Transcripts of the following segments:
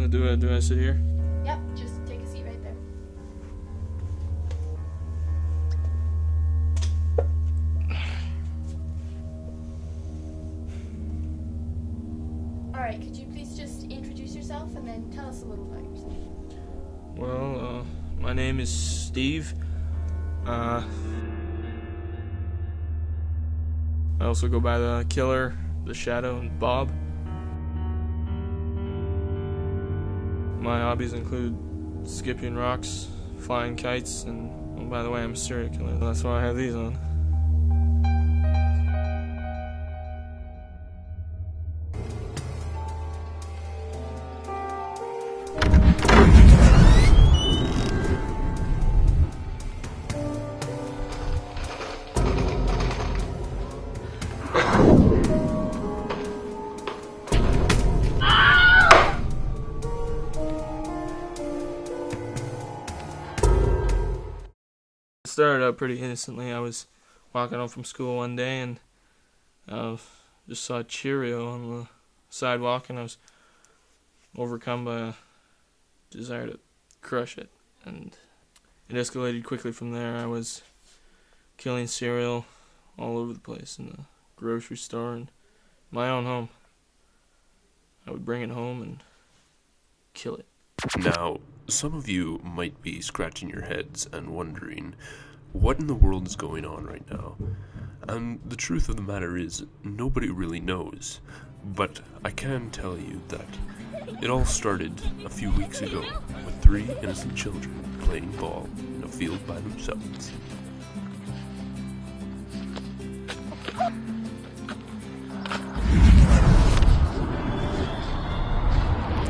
Do I sit here? Yep, just take a seat right there. Alright, could you please just introduce yourself and then tell us a little about yourself? Well, my name is Steve. I also go by the Killer, the Shadow, and Bob. My hobbies include skipping rocks, flying kites, and, oh, by the way, I'm a serial killer. That's why I have these on. It started out pretty innocently. I was walking home from school one day and just saw a Cheerio on the sidewalk, and I was overcome by a desire to crush it. And it escalated quickly from there. I was killing cereal all over the place, in the grocery store and my own home. I would bring it home and kill it. Now, some of you might be scratching your heads and wondering, what in the world is going on right now? And the truth of the matter is, nobody really knows. But I can tell you that it all started a few weeks ago with 3 innocent children playing ball in a field by themselves.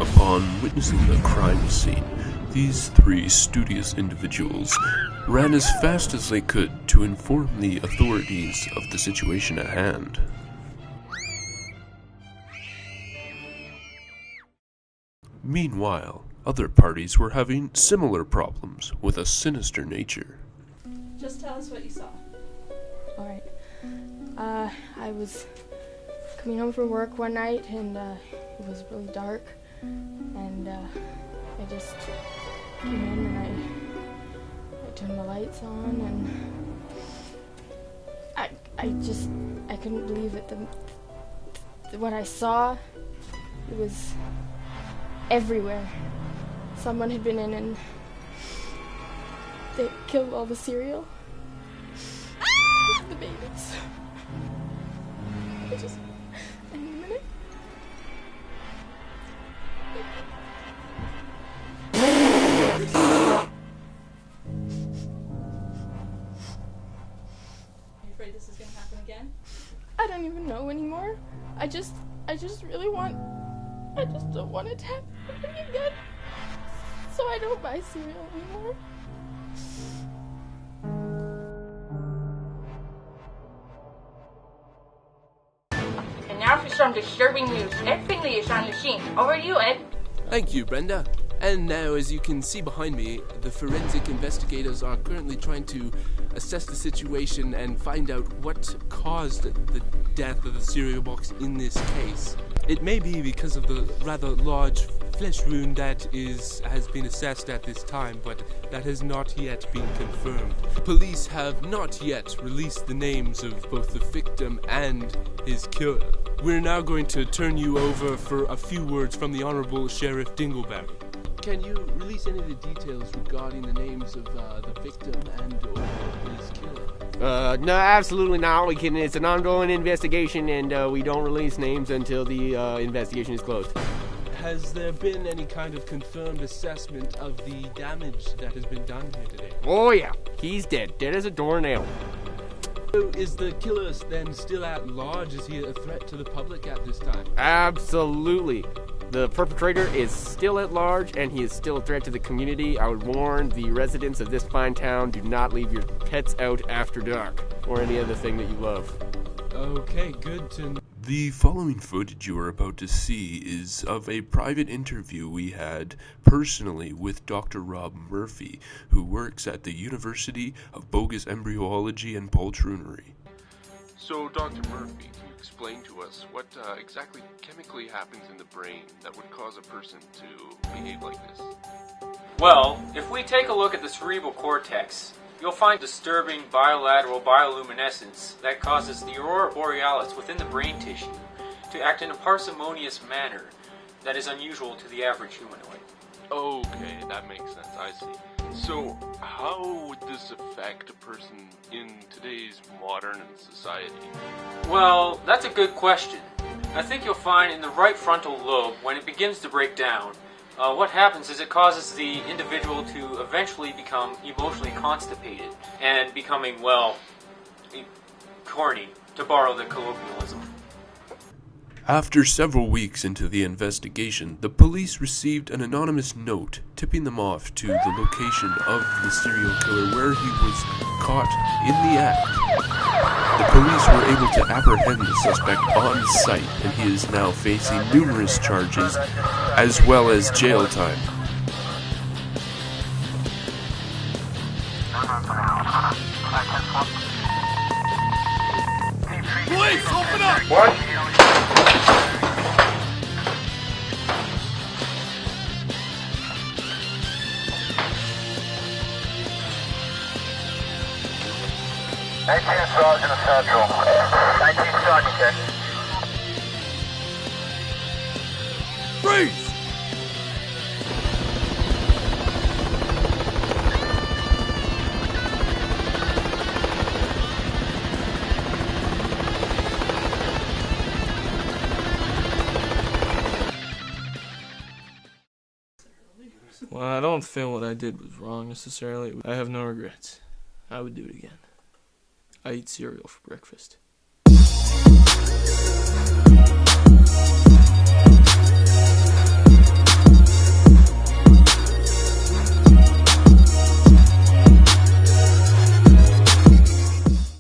Upon witnessing the crime scene, these 3 studious individuals ran as fast as they could to inform the authorities of the situation at hand. Meanwhile, other parties were having similar problems with a sinister nature. Just tell us what you saw. Alright. I was coming home from work one night and it was really dark. And I just came in and I turned the lights on, and I couldn't believe it. What I saw, it was everywhere. Someone had been in and they killed all the cereal. The babies. I need a minute. Are you afraid this is going to happen again? I don't even know anymore. I just don't want it to happen again. So I don't buy cereal anymore. And now for some disturbing news. Ed Finley is on the scene. Over to you, Ed. Thank you, Brenda. And now, as you can see behind me, the forensic investigators are currently trying to assess the situation and find out what caused the death of the cereal box in this case. It may be because of the rather large flesh wound that has been assessed at this time, but that has not yet been confirmed. Police have not yet released the names of both the victim and his killer. We're now going to turn you over for a few words from the Honorable Sheriff Dingleberry. Can you release any of the details regarding the names of the victim and or his killer? No, absolutely not. It's an ongoing investigation, and we don't release names until the investigation is closed. Has there been any kind of confirmed assessment of the damage that has been done here today? Oh yeah, he's dead as a doornail. So is the killer then still at large? Is he a threat to the public at this time? Absolutely. The perpetrator is still at large, and he is still a threat to the community. I would warn the residents of this fine town, do not leave your pets out after dark, or any other thing that you love. Okay, good to know. The following footage you are about to see is of a private interview we had personally with Dr. Rob Murphy, who works at the University of Bogus Embryology and Poltroonery. So, Dr. Murphy, can you explain to us what exactly chemically happens in the brain that would cause a person to behave like this? Well, if we take a look at the cerebral cortex, you'll find disturbing bilateral bioluminescence that causes the aurora borealis within the brain tissue to act in a parsimonious manner that is unusual to the average humanoid. Okay, that makes sense. I see. So, how would this affect a person in today's modern society? Well, that's a good question. I think you'll find in the right frontal lobe, when it begins to break down, what happens is it causes the individual to eventually become emotionally constipated and becoming, well, corny, to borrow the colloquialism. After several weeks into the investigation, the police received an anonymous note tipping them off to the location of the serial killer where he was caught in the act. The police were able to apprehend the suspect on site, and he is now facing numerous charges as well as jail time. Police, open up! What? Sergeant Central. 19 Sergeant, sir. Freeze! Well, I don't feel what I did was wrong necessarily. I have no regrets. I would do it again. I eat cereal for breakfast.